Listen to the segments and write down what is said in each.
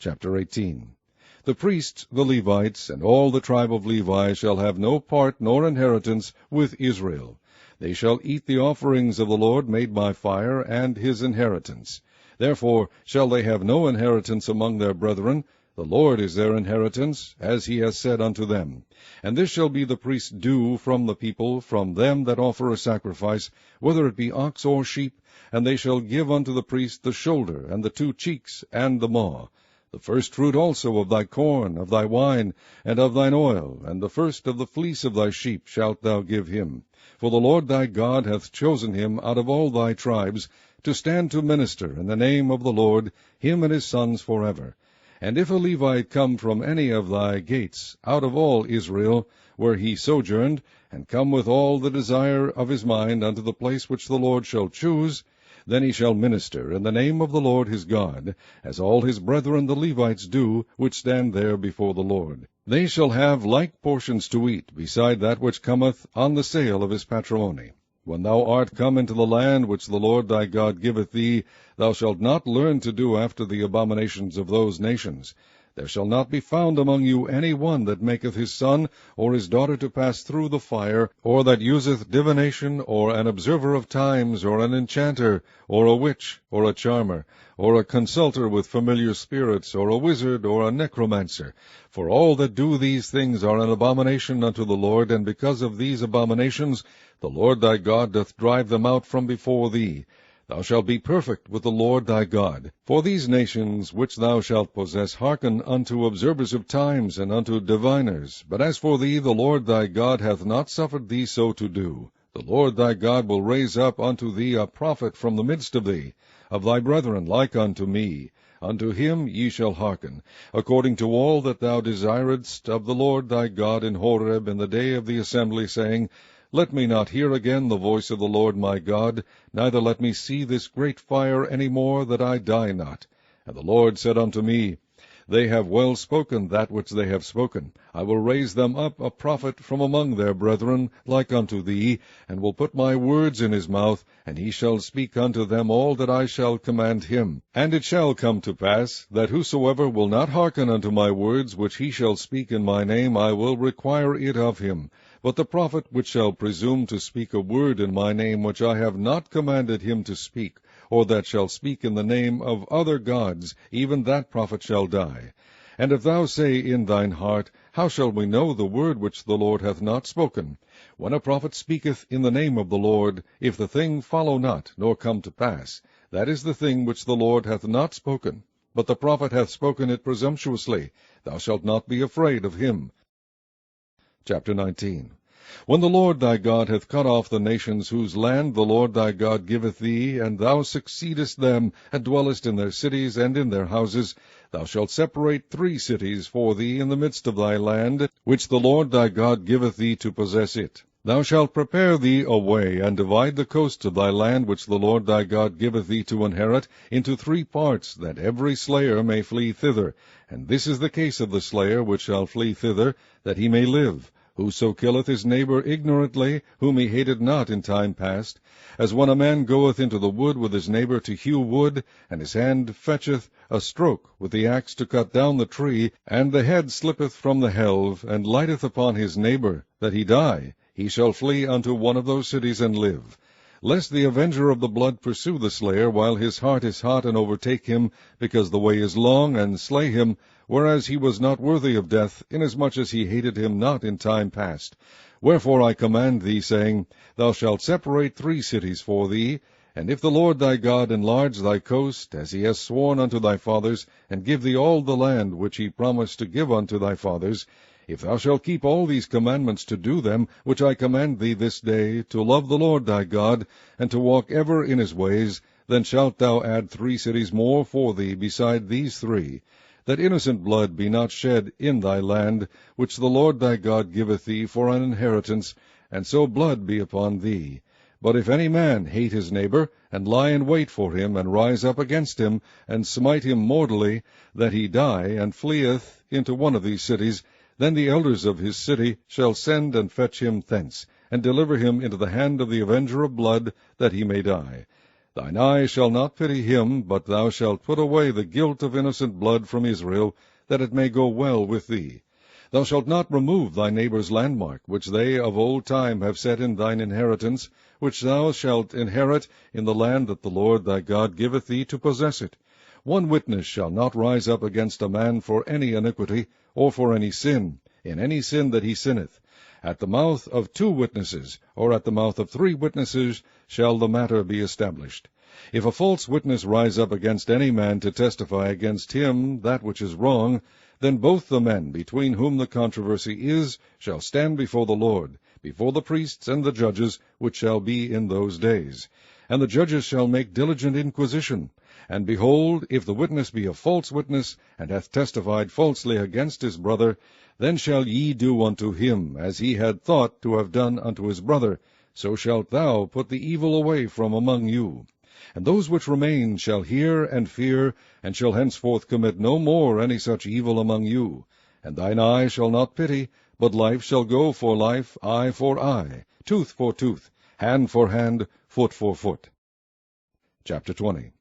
Chapter 18. The priests, the Levites, and all the tribe of Levi shall have no part nor inheritance with Israel. They shall eat the offerings of the Lord made by fire, and his inheritance. Therefore shall they have no inheritance among their brethren. The Lord is their inheritance, as he has said unto them. And this shall be the priest's due from the people, from them that offer a sacrifice, whether it be ox or sheep, and they shall give unto the priest the shoulder, and the 2 cheeks, and the maw. The first fruit also of thy corn, of thy wine, and of thine oil, and the first of the fleece of thy sheep shalt thou give him. For the Lord thy God hath chosen him out of all thy tribes, to stand to minister in the name of the Lord, him and his sons forever. And if a Levite come from any of thy gates, out of all Israel, where he sojourned, and come with all the desire of his mind unto the place which the Lord shall choose, then he shall minister in the name of the Lord his God, as all his brethren the Levites do, which stand there before the Lord. They shall have like portions to eat, beside that which cometh on the sale of his patrimony. When thou art come into the land which the Lord thy God giveth thee, thou shalt not learn to do after the abominations of those nations. There shall not be found among you any one that maketh his son or his daughter to pass through the fire, or that useth divination, or an observer of times, or an enchanter, or a witch, or a charmer, or a consulter with familiar spirits, or a wizard, or a necromancer. For all that do these things are an abomination unto the Lord, and because of these abominations the Lord thy God doth drive them out from before thee. Thou shalt be perfect with the Lord thy God. For these nations which thou shalt possess hearken unto observers of times, and unto diviners. But as for thee, the Lord thy God hath not suffered thee so to do. The Lord thy God will raise up unto thee a prophet from the midst of thee, of thy brethren like unto me. Unto him ye shall hearken, according to all that thou desiredst of the Lord thy God in Horeb in the day of the assembly, saying, Let me not hear again the voice of the Lord my God, neither let me see this great fire any more, that I die not. And the Lord said unto me, They have well spoken that which they have spoken. I will raise them up a prophet from among their brethren, like unto thee, and will put my words in his mouth, and he shall speak unto them all that I shall command him. And it shall come to pass, that whosoever will not hearken unto my words, which he shall speak in my name, I will require it of him. But the prophet which shall presume to speak a word in my name which I have not commanded him to speak, or that shall speak in the name of other gods, even that prophet shall die. And if thou say in thine heart, How shall we know the word which the Lord hath not spoken? When a prophet speaketh in the name of the Lord, if the thing follow not, nor come to pass, that is the thing which the Lord hath not spoken. But the prophet hath spoken it presumptuously. Thou shalt not be afraid of him. Chapter 19. When the Lord thy God hath cut off the nations whose land the Lord thy God giveth thee, and thou succeedest them, and dwellest in their cities and in their houses, thou shalt separate 3 cities for thee in the midst of thy land, which the Lord thy God giveth thee to possess it. Thou shalt prepare thee a way, and divide the coast of thy land which the Lord thy God giveth thee to inherit, into 3 parts, that every slayer may flee thither. And this is the case of the slayer which shall flee thither, that he may live. Whoso killeth his neighbor ignorantly, whom he hated not in time past, as when a man goeth into the wood with his neighbor to hew wood, and his hand fetcheth a stroke with the axe to cut down the tree, and the head slippeth from the helve, and lighteth upon his neighbor, that he die, he shall flee unto one of those cities and live. Lest the avenger of the blood pursue the slayer while his heart is hot, and overtake him, because the way is long, and slay him, whereas he was not worthy of death, inasmuch as he hated him not in time past. Wherefore I command thee, saying, Thou shalt separate 3 cities for thee, and if the Lord thy God enlarge thy coast, as he has sworn unto thy fathers, and give thee all the land which he promised to give unto thy fathers, if thou shalt keep all these commandments to do them, which I command thee this day, to love the Lord thy God, and to walk ever in his ways, then shalt thou add 3 cities more for thee beside these 3, that innocent blood be not shed in thy land, which the Lord thy God giveth thee for an inheritance, and so blood be upon thee. But if any man hate his neighbor, and lie in wait for him, and rise up against him, and smite him mortally, that he die, and fleeth into one of these cities, then the elders of his city shall send and fetch him thence, and deliver him into the hand of the avenger of blood, that he may die. Thine eye shall not pity him, but thou shalt put away the guilt of innocent blood from Israel, that it may go well with thee. Thou shalt not remove thy neighbour's landmark, which they of old time have set in thine inheritance, which thou shalt inherit in the land that the Lord thy God giveth thee to possess it. One witness shall not rise up against a man for any iniquity, or for any sin, in any sin that he sinneth. At the mouth of 2 witnesses, or at the mouth of 3 witnesses, shall the matter be established. If a false witness rise up against any man to testify against him that which is wrong, then both the men between whom the controversy is shall stand before the Lord, before the priests and the judges, which shall be in those days. And the judges shall make diligent inquisition. And behold, if the witness be a false witness, and hath testified falsely against his brother, then shall ye do unto him as he had thought to have done unto his brother. So shalt thou put the evil away from among you. And those which remain shall hear and fear, and shall henceforth commit no more any such evil among you. And thine eye shall not pity, but life shall go for life, eye for eye, tooth for tooth, hand for hand, foot for foot. Chapter 20.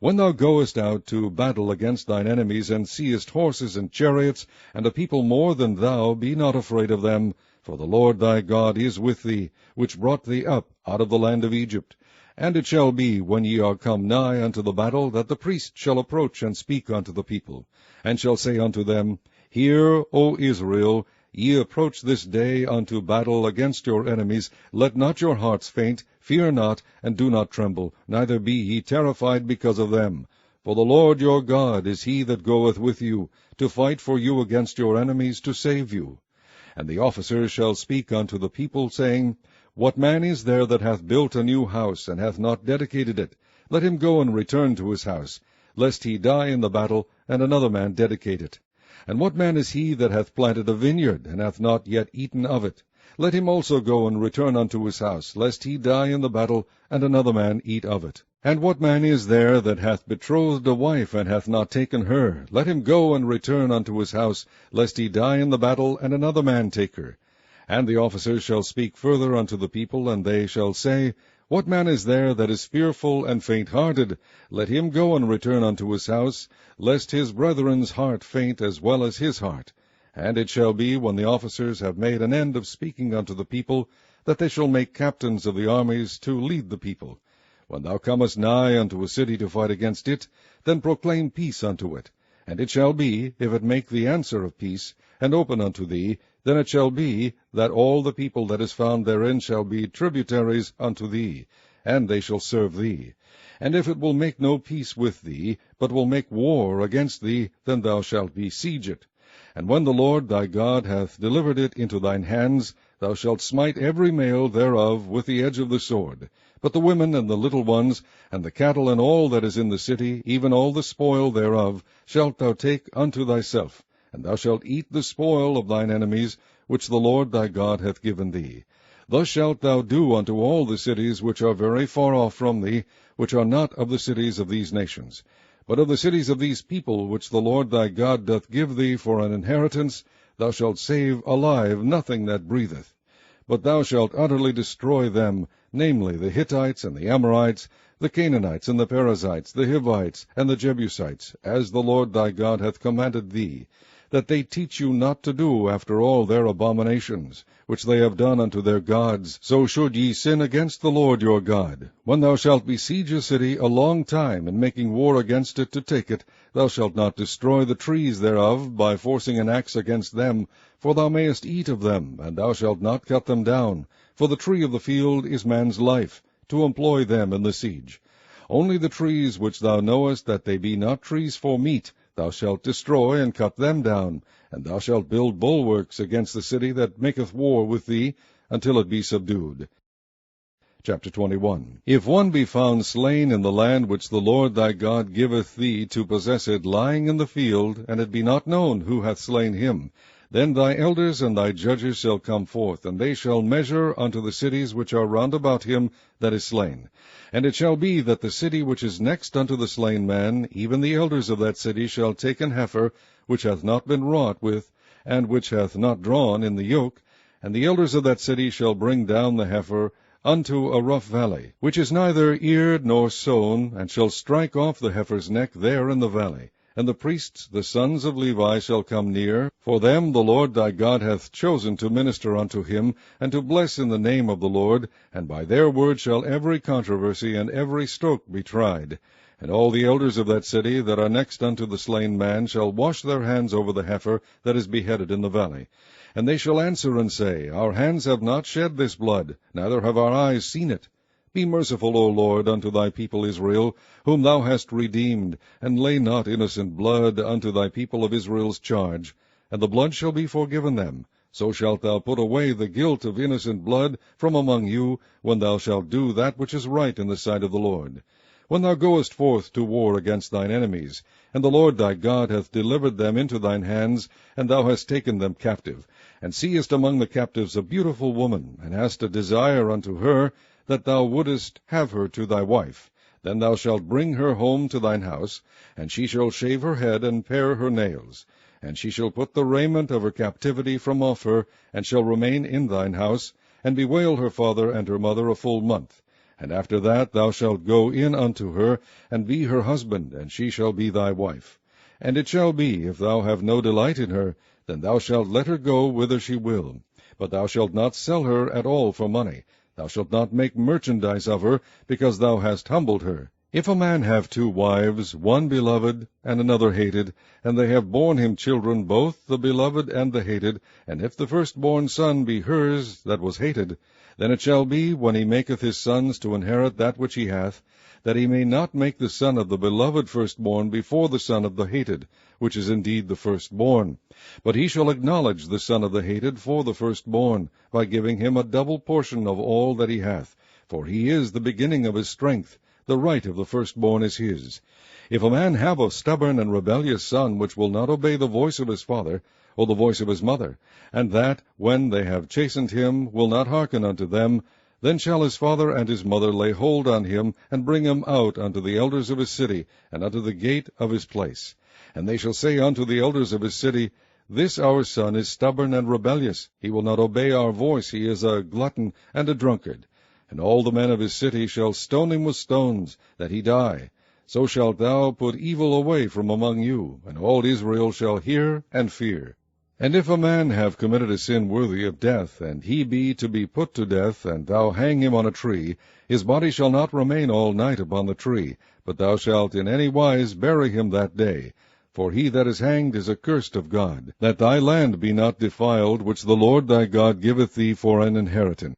When thou goest out to battle against thine enemies, and seest horses and chariots, and a people more than thou, be not afraid of them, for the Lord thy God is with thee, which brought thee up out of the land of Egypt. And it shall be, when ye are come nigh unto the battle, that the priest shall approach and speak unto the people, and shall say unto them, Hear, O Israel, ye approach this day unto battle against your enemies. Let not your hearts faint, fear not, and do not tremble, neither be ye terrified because of them. For the Lord your God is he that goeth with you, to fight for you against your enemies, to save you. And the officers shall speak unto the people, saying, What man is there that hath built a new house, and hath not dedicated it? Let him go and return to his house, lest he die in the battle, and another man dedicate it. And what man is he that hath planted a vineyard, and hath not yet eaten of it? Let him also go and return unto his house, lest he die in the battle, and another man eat of it. And what man is there that hath betrothed a wife, and hath not taken her? Let him go and return unto his house, lest he die in the battle, and another man take her. And the officers shall speak further unto the people, and they shall say, What man is there that is fearful and faint-hearted? Let him go and return unto his house, lest his brethren's heart faint as well as his heart. And it shall be, when the officers have made an end of speaking unto the people, that they shall make captains of the armies to lead the people. When thou comest nigh unto a city to fight against it, then proclaim peace unto it. And it shall be, if it make the answer of peace, and open unto thee, then it shall be, that all the people that is found therein shall be tributaries unto thee, and they shall serve thee. And if it will make no peace with thee, but will make war against thee, then thou shalt besiege it. And when the Lord thy God hath delivered it into thine hands, thou shalt smite every male thereof with the edge of the sword. But the women and the little ones, and the cattle and all that is in the city, even all the spoil thereof, shalt thou take unto thyself. And thou shalt eat the spoil of thine enemies, which the Lord thy God hath given thee. Thus shalt thou do unto all the cities which are very far off from thee, which are not of the cities of these nations. But of the cities of these people, which the Lord thy God doth give thee for an inheritance, thou shalt save alive nothing that breatheth. But thou shalt utterly destroy them, namely the Hittites and the Amorites, the Canaanites and the Perizzites, the Hivites and the Jebusites, as the Lord thy God hath commanded thee, that they teach you not to do after all their abominations, which they have done unto their gods. So should ye sin against the Lord your God. When thou shalt besiege a city a long time, in making war against it to take it, thou shalt not destroy the trees thereof by forcing an axe against them, for thou mayest eat of them, and thou shalt not cut them down. For the tree of the field is man's life, to employ them in the siege. Only the trees which thou knowest that they be not trees for meat, thou shalt destroy and cut them down, and thou shalt build bulwarks against the city that maketh war with thee, until it be subdued. Chapter 21. If one be found slain in the land which the Lord thy God giveth thee to possess it, lying in the field, and it be not known who hath slain him, then thy elders and thy judges shall come forth, and they shall measure unto the cities which are round about him that is slain. And it shall be that the city which is next unto the slain man, even the elders of that city shall take an heifer, which hath not been wrought with, and which hath not drawn in the yoke, and the elders of that city shall bring down the heifer unto a rough valley, which is neither eared nor sown, and shall strike off the heifer's neck there in the valley. And the priests, the sons of Levi, shall come near, for them the Lord thy God hath chosen to minister unto him, and to bless in the name of the Lord, and by their word shall every controversy and every stroke be tried. And all the elders of that city that are next unto the slain man shall wash their hands over the heifer that is beheaded in the valley. And they shall answer and say, Our hands have not shed this blood, neither have our eyes seen it. Be merciful, O Lord, unto thy people Israel, whom thou hast redeemed, and lay not innocent blood unto thy people of Israel's charge. And the blood shall be forgiven them. So shalt thou put away the guilt of innocent blood from among you, when thou shalt do that which is right in the sight of the Lord. When thou goest forth to war against thine enemies, and the Lord thy God hath delivered them into thine hands, and thou hast taken them captive, and seest among the captives a beautiful woman, and hast a desire unto her, that thou wouldest have her to thy wife, then thou shalt bring her home to thine house, and she shall shave her head and pare her nails. And she shall put the raiment of her captivity from off her, and shall remain in thine house, and bewail her father and her mother a full month. And after that thou shalt go in unto her, and be her husband, and she shall be thy wife. And it shall be, if thou have no delight in her, then thou shalt let her go whither she will. But thou shalt not sell her at all for money. Thou shalt not make merchandise of her, because thou hast humbled her. If a man have 2 wives, one beloved, and another hated, and they have borne him children, both the beloved and the hated, and if the firstborn son be hers that was hated, then it shall be, when he maketh his sons to inherit that which he hath, that he may not make the son of the beloved firstborn before the son of the hated, which is indeed the firstborn. But he shall acknowledge the son of the hated for the firstborn, by giving him a double portion of all that he hath. For he is the beginning of his strength, the right of the firstborn is his. If a man have a stubborn and rebellious son, which will not obey the voice of his father, or the voice of his mother, and that, when they have chastened him, will not hearken unto them, then shall his father and his mother lay hold on him, and bring him out unto the elders of his city, and unto the gate of his place. And they shall say unto the elders of his city, This our son is stubborn and rebellious. He will not obey our voice. He is a glutton and a drunkard. And all the men of his city shall stone him with stones, that he die. So shalt thou put evil away from among you, and all Israel shall hear and fear. And if a man have committed a sin worthy of death, and he be to be put to death, and thou hang him on a tree, his body shall not remain all night upon the tree, but thou shalt in any wise bury him that day. For he that is hanged is accursed of God, that thy land be not defiled, which the Lord thy God giveth thee for an inheritance.